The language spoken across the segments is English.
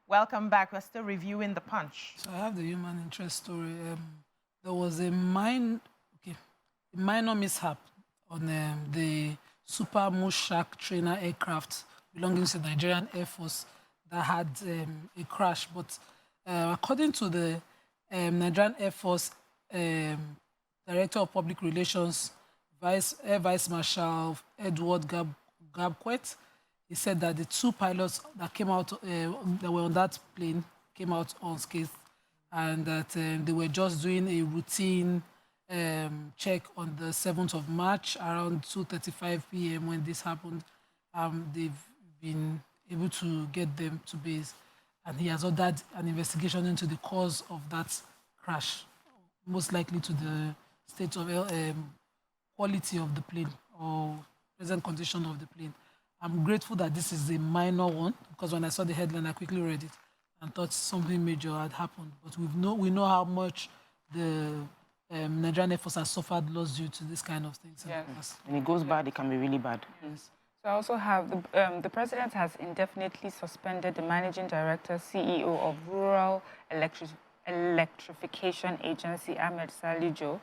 Welcome back. We're still reviewing The Punch. So I have the human interest story. There was a minor mishap on the Super Mushak trainer aircraft belonging to the Nigerian Air Force that had a crash. But according to the Nigerian Air Force Director of Public Relations, Air Vice Marshal Edward Gabquet, he said that the two pilots that came out, that were on that plane, came out unscathed, and that they were just doing a routine check on the 7th of March around 2:35 p.m. when this happened. They've been able to get them to base, and he has ordered an investigation into the cause of that crash, most likely to the state of quality of the plane or present condition of the plane. I'm grateful that this is a minor one, because when I saw the headline, I quickly read it and thought something major had happened. But we know how much the Nigerian Air Force has suffered loss due to this kind of things. Yes. When it goes bad, it can be really bad. Yes. So I also have, the President has indefinitely suspended the Managing Director, CEO of Rural Electrification Agency, Ahmed Salijo,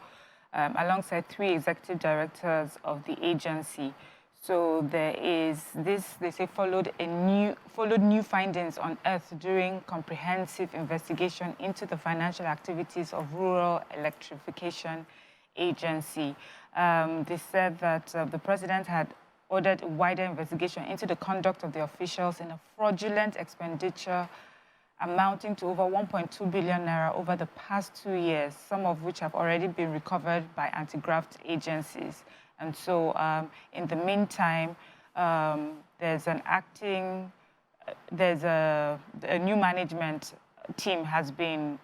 alongside 3 executive directors of the agency. So there is this, they say, followed new findings unearthed during comprehensive investigation into the financial activities of Rural Electrification Agency. They said that the President had ordered a wider investigation into the conduct of the officials in a fraudulent expenditure amounting to over 1.2 billion naira over the past 2 years, some of which have already been recovered by anti-graft agencies. And so, in the meantime, there's a new management team has been,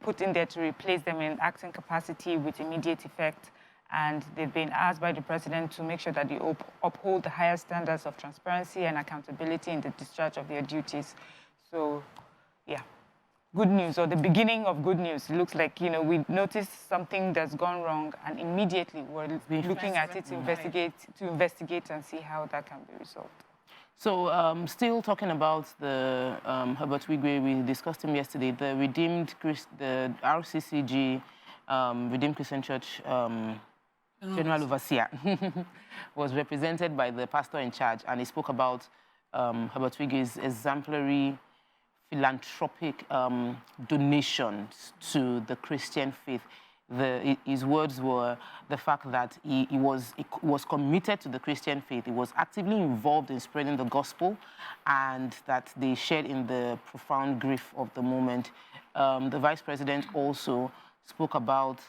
put in there to replace them in acting capacity with immediate effect. And they've been asked by the President to make sure that they uphold the highest standards of transparency and accountability in the discharge of their duties. So, yeah. Good news, or the beginning of good news. It looks like, we noticed something that's gone wrong, and immediately we're looking at it to investigate and see how that can be resolved. So, still talking about the Herbert Wigwe, we discussed him yesterday. The the RCCG, Redeemed Christian Church General Overseer, was represented by the pastor in charge, and he spoke about Herbert Wigwe's exemplary philanthropic donations to the Christian faith. His words were the fact that he was committed to the Christian faith. He was actively involved in spreading the gospel, and that they shared in the profound grief of the moment. The Vice President also spoke about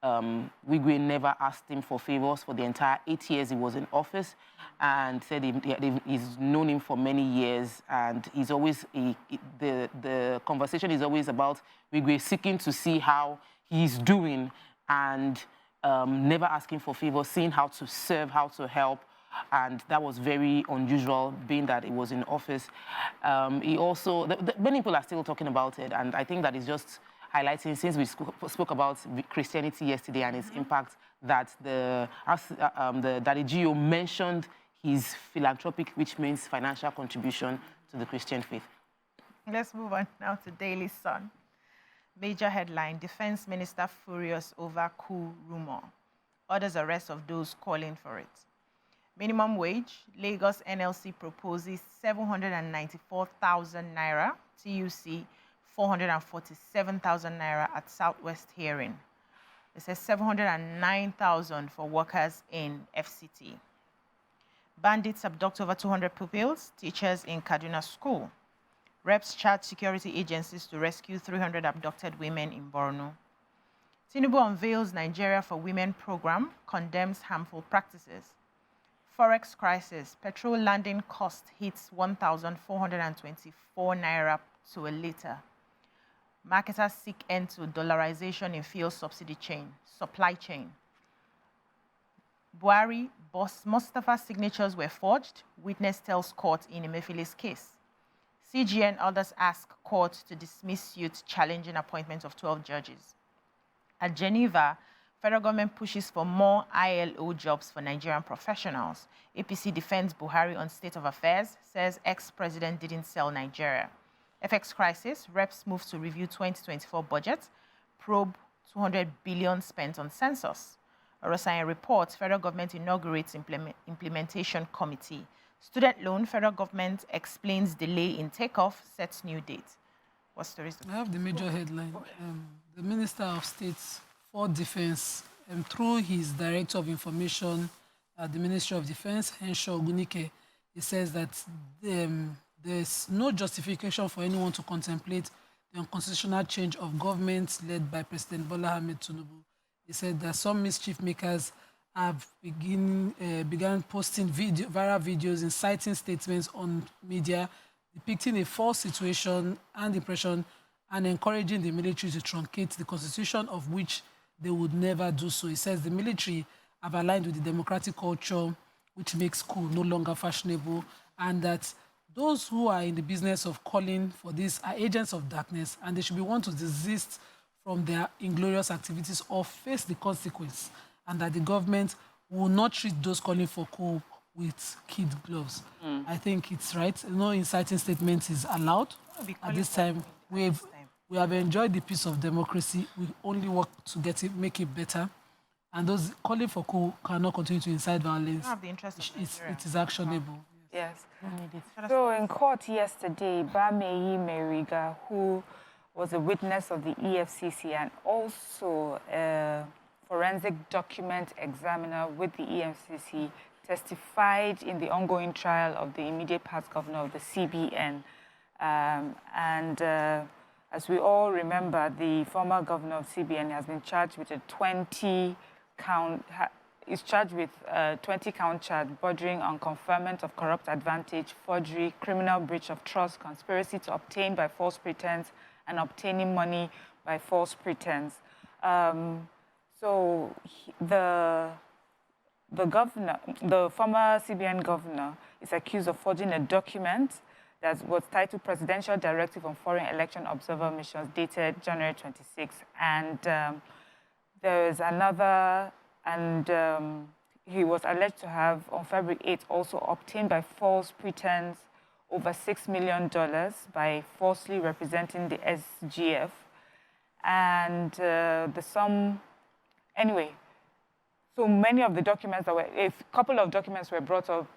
Wigwe never asked him for favors for the entire 8 years he was in office, and said he's known him for many years, and he's always, the conversation is always about Wigwe seeking to see how he's doing, and never asking for favors, seeing how to serve, how to help, and that was very unusual, being that he was in office. He also, many people are still talking about it, and I think that is just highlighting, since we spoke about Christianity yesterday and its impact, that the GO mentioned his philanthropic, which means financial contribution to the Christian faith. Let's move on now to Daily Sun. Major headline, Defense Minister furious over coup rumor. Orders arrest of those calling for it. Minimum wage, Lagos NLC proposes 794,000 naira, TUC 447,000 naira at Southwest hearing. It says 709,000 for workers in FCT. Bandits abduct over 200 pupils, teachers in Kaduna school. Reps charge security agencies to rescue 300 abducted women in Borno. Tinubu unveils Nigeria for Women program, condemns harmful practices. Forex crisis, petrol landing cost hits 1,424 naira to a liter. Marketers seek end to dollarization in fuel subsidy supply chain. Buhari, boss Mustapha signatures were forged, witness tells court in Emefiele's case. CGN others ask court to dismiss suit challenging appointment of 12 judges. At Geneva, federal government pushes for more ILO jobs for Nigerian professionals. APC defends Buhari on state of affairs, says ex-president didn't sell Nigeria. FX crisis, reps move to review 2024 budget, probe 200 billion spent on census. Orosanye reports, federal government inaugurates implementation committee. Student loan, federal government explains delay in takeoff, sets new date. What stories? I have the major headline. The Minister of State for Defense, through his Director of Information at the Ministry of Defense, Henshaw Ogunike, he says that there's no justification for anyone to contemplate the unconstitutional change of government led by President Bola Ahmed Tinubu. He said that some mischief makers have began posting viral videos, inciting statements on media, depicting a false situation and impression, and encouraging the military to truncate the constitution, of which they would never do so. He says the military have aligned with the democratic culture, which makes coup no longer fashionable, and that those who are in the business of calling for this are agents of darkness, and they should be one to desist from their inglorious activities or face the consequence, and that the government will not treat those calling for coup with kid gloves. I think it's right. No inciting statements is allowed. At this time, we have enjoyed the peace of democracy. We only work to make it better. And those calling for coup cannot continue to incite violence. It is actionable. Yes. So in court yesterday, Bameyi Meriga, who was a witness of the EFCC and also a forensic document examiner with the EFCC, testified in the ongoing trial of the immediate past governor of the CBN. As we all remember, the former governor of CBN has been charged with a 20-count charge bordering on conferment of corrupt advantage, forgery, criminal breach of trust, conspiracy to obtain by false pretense, and obtaining money by false pretense. So the former CBN governor is accused of forging a document that was titled Presidential Directive on Foreign Election Observer Missions, dated January 26. And there is another, and he was alleged to have, on February 8, also obtained by false pretense over $6 million by falsely representing the SGF. And the sum, anyway, so many of the documents a couple of documents were brought up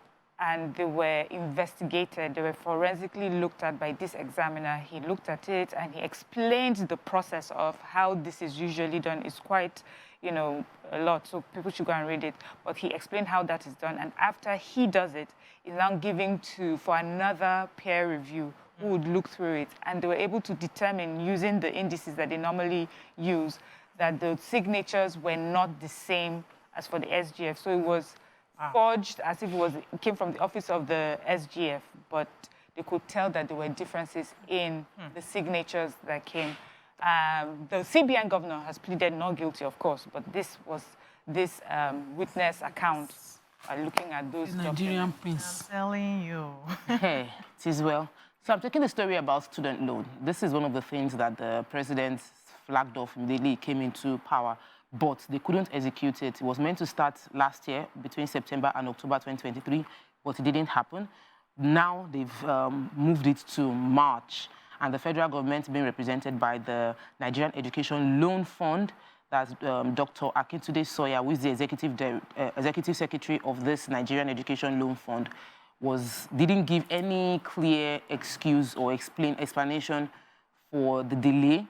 and they were investigated. They were forensically looked at by this examiner. He looked at it and he explained the process of how this is usually done. It's quite, a lot, so people should go and read it. But he explained how that is done. And after he does it, he's now giving for another peer review who would look through it. And they were able to determine, using the indices that they normally use, that the signatures were not the same as for the SGF. So it was forged as if it came from the office of the SGF, but they could tell that there were differences in the signatures that came. The CBN governor has pleaded not guilty, of course, but this witness account looking at those Nigerian prince. I'm telling you. Hey, it is well. So I'm taking the story about student loan. This is one of the things that the president flagged off immediately he came into power, but they couldn't execute it. It was meant to start last year, between September and October 2023, but it didn't happen. Now they've moved it to March, and the federal government being represented by the Nigerian Education Loan Fund. That's Dr. Akintunde Sawyer, who is the executive secretary of this Nigerian Education Loan Fund, didn't give any clear excuse or explanation for the delay,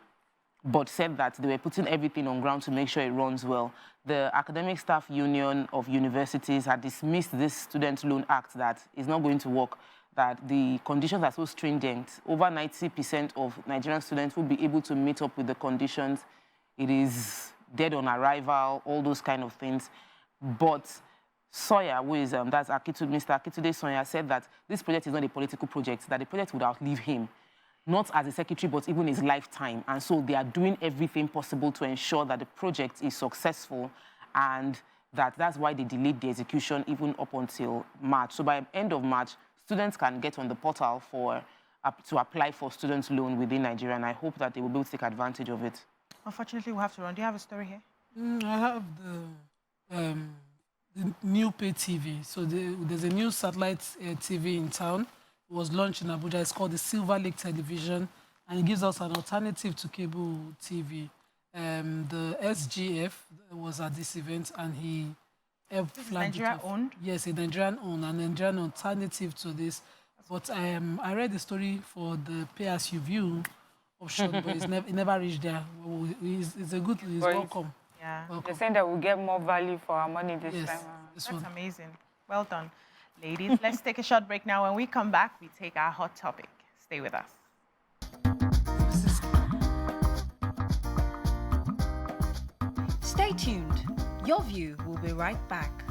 but said that they were putting everything on ground to make sure it runs well. The Academic Staff Union of Universities had dismissed this Student Loan Act that is not going to work, that the conditions are so stringent. Over 90% of Nigerian students will be able to meet up with the conditions. It is dead on arrival, all those kind of things. But Sawyer, who is, that's Mr. Akintunde Sawyer, said that this project is not a political project, that the project would outlive him, not as a secretary, but even his lifetime. And so they are doing everything possible to ensure that the project is successful, and that's why they delayed the execution even up until March. So by the end of March, students can get on the portal to apply for student loan within Nigeria, and I hope that they will be able to take advantage of it. Unfortunately, we have to run. Do you have a story here? I have the new pay TV. So there's a new satellite TV in town. was launched in Abuja. It's called the Silver Lake Television, and it gives us an alternative to cable TV. The SGF was at this event, and he helped flag it off. Nigeria-owned? Yes, a Nigerian-owned, an Nigerian alternative to this. But I read the story for the pay-as-you-view option, but it never reached there. It's a good, it's welcome. Yeah. Welcome. They're saying that we'll get more value for our money this time around. This That's one. amazing. Well done. Ladies, let's take a short break now. When we come back, we take our hot topic. Stay with us. Stay tuned. Your View will be right back.